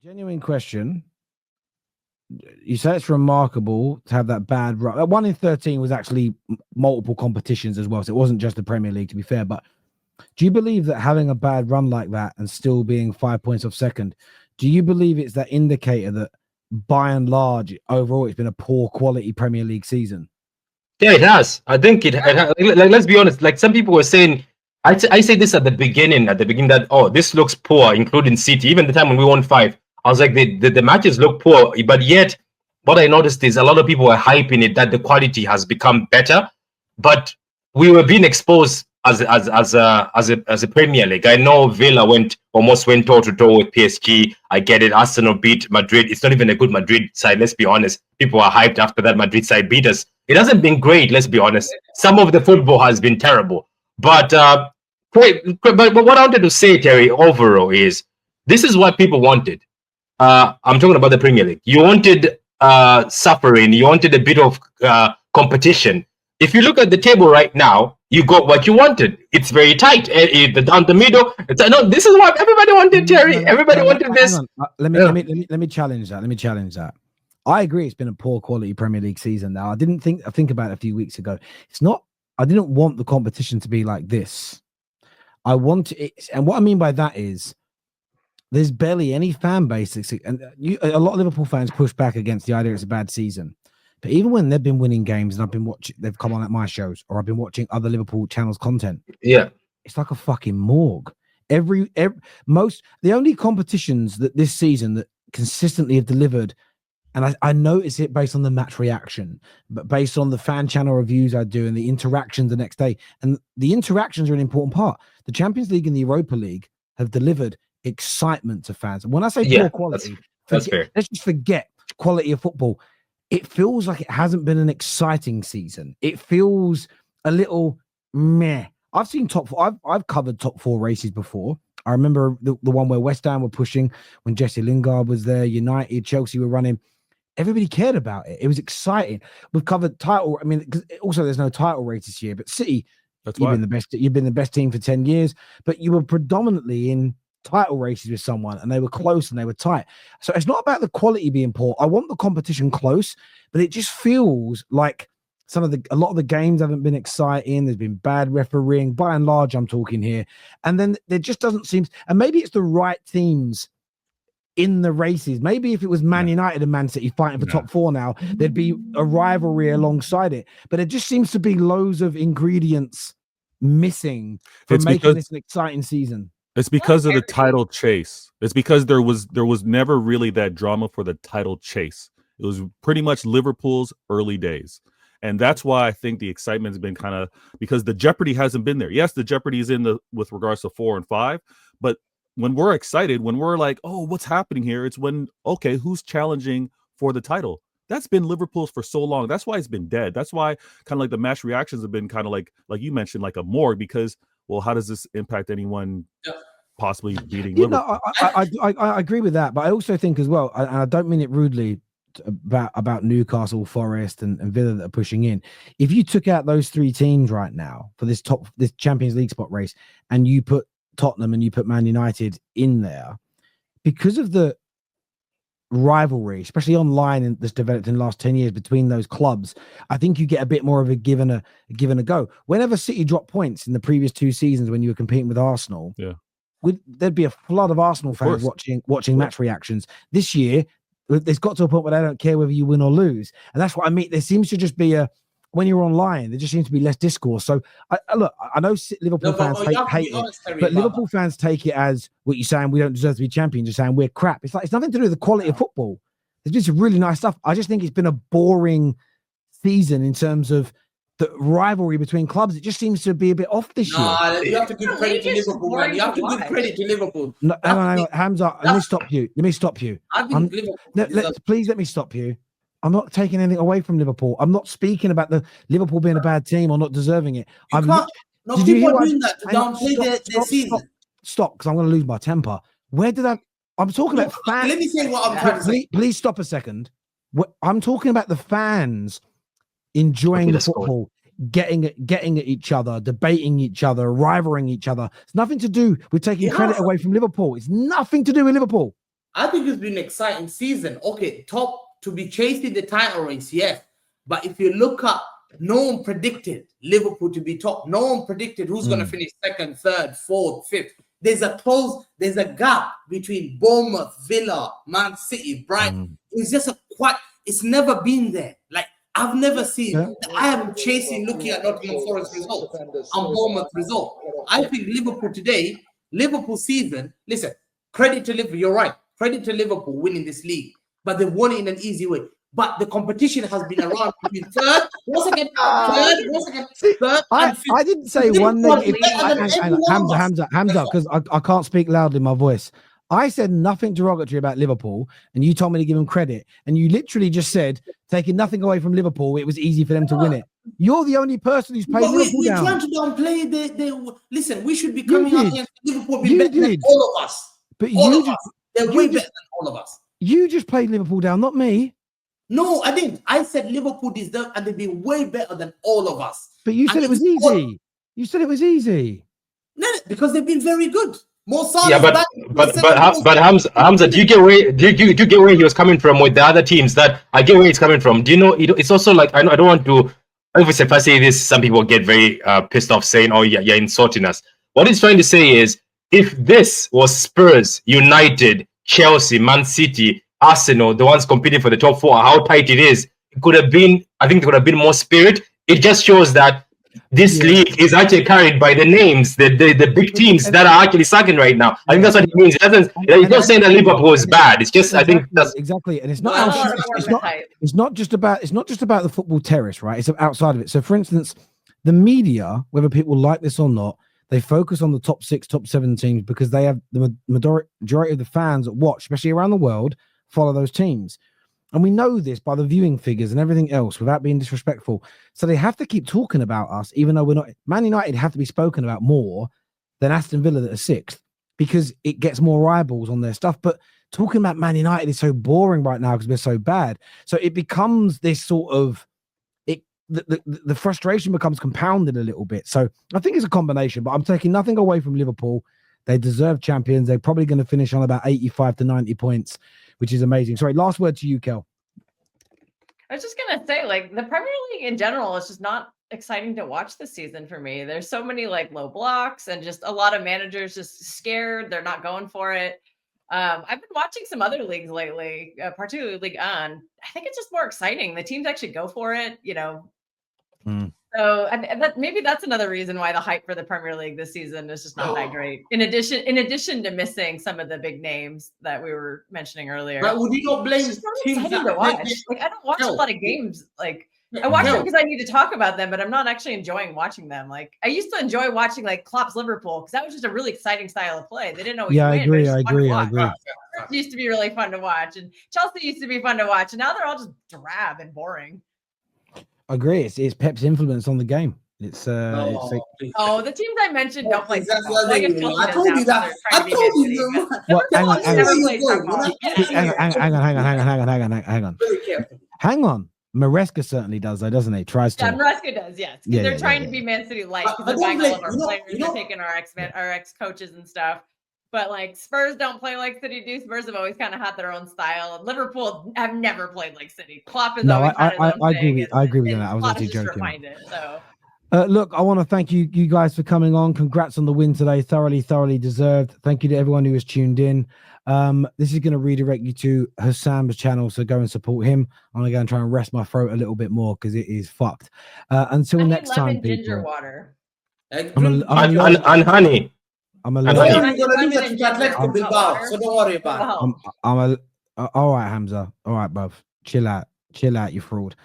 Genuine question. You say it's remarkable to have that bad run. 1 in 13 was actually multiple competitions as well. So it wasn't just the Premier League, to be fair. But do you believe that having a bad run like that and still being 5 points off second, do you believe it's that indicator that by and large, overall, it's been a poor quality Premier League season? Yeah, it has. I think it has. Like, let's be honest. Like some people were saying, I say this at the beginning that, oh, this looks poor, including City. Even the time when we won 5, I was like, the matches look poor. But yet, what I noticed is a lot of people were hyping it that the quality has become better. But we were being exposed as a Premier League. I know Villa almost went toe to toe with PSG. I get it. Arsenal beat Madrid. It's not even a good Madrid side. Let's be honest. People are hyped after that Madrid side beat us. It hasn't been great. Let's be honest. Some of the football has been terrible. But what I wanted to say, Terry, overall is this is what people wanted. I'm talking about the Premier League. You wanted suffering. You wanted a bit of competition. If you look at the table right now, you got what you wanted. It's very tight. Down the middle. No, this is what everybody wanted, Terry. Everybody wanted this. Let me challenge that. Let me challenge that. I agree. It's been a poor quality Premier League season. Now, I think about it a few weeks ago. It's not. I didn't want the competition to be like this. I want it, and what I mean by that is there's barely any fan base, and a lot of Liverpool fans push back against the idea it's a bad season. But even when they've been winning games and I've been watching, they've come on at my shows or I've been watching other Liverpool channels content. Yeah, it's like a fucking morgue. The only competitions that this season that consistently have delivered, and I notice it based on the match reaction, but based on the fan channel reviews I do and the interactions the next day. And the interactions are an important part. The Champions League and the Europa League have delivered excitement to fans. And when I say poor quality, that's fair. Let's just forget quality of football. It feels like it hasn't been an exciting season. It feels a little meh. I've seen I've covered top 4 races before. I remember the one where West Ham were pushing when Jesse Lingard was there, United, Chelsea were running. Everybody cared about it. It was exciting. We've covered title. I mean, also there's no title race this year, but City, you've been the best team for 10 years, but you were predominantly in title races with someone and they were close and they were tight. So it's not about the quality being poor. I want the competition close, but it just feels like a lot of the games haven't been exciting. There's been bad refereeing by and large, I'm talking here. And then there just doesn't seem, and maybe it's the right teams in the races. Maybe if it was Man United and Man City fighting for top 4 now, there'd be a rivalry alongside it. But it just seems to be loads of ingredients missing for making this an exciting season. It's because of the title chase. It's because there was never really that drama for the title chase. It was pretty much Liverpool's early days. And that's why I think the excitement has been kind of, because the jeopardy hasn't been there. Yes, the jeopardy is with regards to 4 and 5, but when we're excited, when we're like, oh, what's happening here? It's when, okay, who's challenging for the title? That's been Liverpool's for so long. That's why it's been dead. That's why kind of like the match reactions have been kind of like you mentioned, like a morgue, because, well, how does this impact anyone possibly beating Liverpool? I agree with that, but I also think as well, and I don't mean it rudely about Newcastle, Forest, and Villa that are pushing in. If you took out those 3 teams right now for this Champions League spot race, and you put Tottenham and you put Man United in there, because of the rivalry, especially online, that's developed in the last 10 years between those clubs, I think you get a bit more of a give and a go. Whenever City dropped points in the previous 2 seasons when you were competing with Arsenal, there'd be a flood of Arsenal fans watching match reactions. This year, it's got to a point where they don't care whether you win or lose, and that's what I mean. There seems to just be when you're online, there just seems to be less discourse. So, I know Liverpool fans hate it, but Liverpool fans take it as what you're saying, we don't deserve to be champions. You're saying we're crap. It's like, it's nothing to do with the quality of football. There's been some really nice stuff. I just think it's been a boring season in terms of the rivalry between clubs. It just seems to be a bit off this year. You have to give credit to Liverpool, man. You have to give credit to Liverpool. No, hang on. Hamza, let me stop you. Please let me stop you. I'm not taking anything away from Liverpool. I'm not speaking about the Liverpool being a bad team or not deserving it. People are doing that to downplay their season. Stop, because I'm going to lose my temper. I'm talking about fans. Let me say what I'm trying to say. Please stop a second. I'm talking about the fans enjoying the football, getting at each other, debating each other, rivaling each other. It's nothing to do with taking credit away from Liverpool. It's nothing to do with Liverpool. I think it's been an exciting season. Okay, top to be chasing the title race, yes. But if you look at, no one predicted Liverpool to be top. No one predicted who's going to finish second, third, fourth, fifth. There's a gap between Bournemouth, Villa, Man City, Brighton. It's just it's never been there. Like, I've never seen. I am chasing, looking at Nottingham Forest results and Bournemouth result. I think Liverpool today, Liverpool season. Listen, credit to Liverpool. You're right. Credit to Liverpool winning this league, but they won it in an easy way. But the competition has been around between third, third, I didn't say one negative. Hamza, because I can't speak loudly. My voice. I said nothing derogatory about Liverpool, and you told me to give them credit, and you literally just said, taking nothing away from Liverpool, it was easy for them to win it. You're the only person who's played Liverpool down. We're trying to downplay listen, we should be coming out against Liverpool being better than all of us. But they're way better than all of us. You just played Liverpool down, not me. No, I didn't. I said Liverpool deserve, and they'd be way better than all of us. But you said it was easy. You said it was easy. No, because they've been very good. Yeah, but Hamza, do you get where he was coming from with the other teams? That I get where he's coming from. Do you know? It's also like I don't want to. Obviously, if I say this, some people get very pissed off, saying, "Oh, yeah, you're insulting us." What he's trying to say is, if this was Spurs, United, Chelsea, Man City, Arsenal, the ones competing for the top four, how tight it is, it could have been. I think there could have been more spirit. It just shows that this league is actually carried by the names, the big teams that are actually sucking right now. I think that's what it means. It's not saying that Liverpool is bad. It's just I think that's exactly, and it's not just about the football terrace, right? It's outside of it. So, for instance, the media, whether people like this or not, they focus on the top 6, top 7 teams because they have the majority of the fans that watch, especially around the world, follow those teams. And we know this by the viewing figures and everything else without being disrespectful. So they have to keep talking about us, even though we're not. Man United have to be spoken about more than Aston Villa that are 6th because it gets more eyeballs on their stuff. But talking about Man United is so boring right now because we're so bad. So it becomes this sort of, the frustration becomes compounded a little bit. So I think it's a combination, but I'm taking nothing away from Liverpool. They deserve champions. They're probably going to finish on about 85 to 90 points, which is amazing. Sorry, last word to you, Kel. I was just going to say, like, the Premier League in general is just not exciting to watch this season for me. There's so many, like, low blocks and just a lot of managers just scared. They're not going for it. I've been watching some other leagues lately, particularly League On. I think it's just more exciting. The teams actually go for it, you know. So maybe that's another reason why the hype for the Premier League this season is just not that great. In addition to missing some of the big names that we were mentioning earlier. But would you not blame teams to watch? Like, I don't watch a lot of games. Like, I watch them because I need to talk about them, but I'm not actually enjoying watching them. Like, I used to enjoy watching like Klopp's Liverpool because that was just a really exciting style of play. They didn't always win. I agree. It used to be really fun to watch, and Chelsea used to be fun to watch, and now they're all just drab and boring. I agree. It's Pep's influence on the game. The teams I mentioned don't play. I told you that. I told you. Hang on. Maresca certainly does, though, doesn't he? Tries to. Yeah, Maresca does. Yes, because they're trying to be Man City like because they're buying all of our players. They're taking our ex coaches and stuff. But like Spurs don't play like City do. Spurs have always kind of had their own style, and Liverpool have never played like City. Klopp is always had his own thing. I agree with that. I was actually joking. So. Look, I want to thank you guys for coming on. Congrats on the win today. Thoroughly deserved. Thank you to everyone who has tuned in. This is going to redirect you to Hassam's channel, so go and support him. I'm going to go and try and rest my throat a little bit more because it is fucked. Until next time, people. Ginger water. And honey. I'm a little. So don't worry about it. All right, Hamza. All right, bruv. Chill out, you fraud.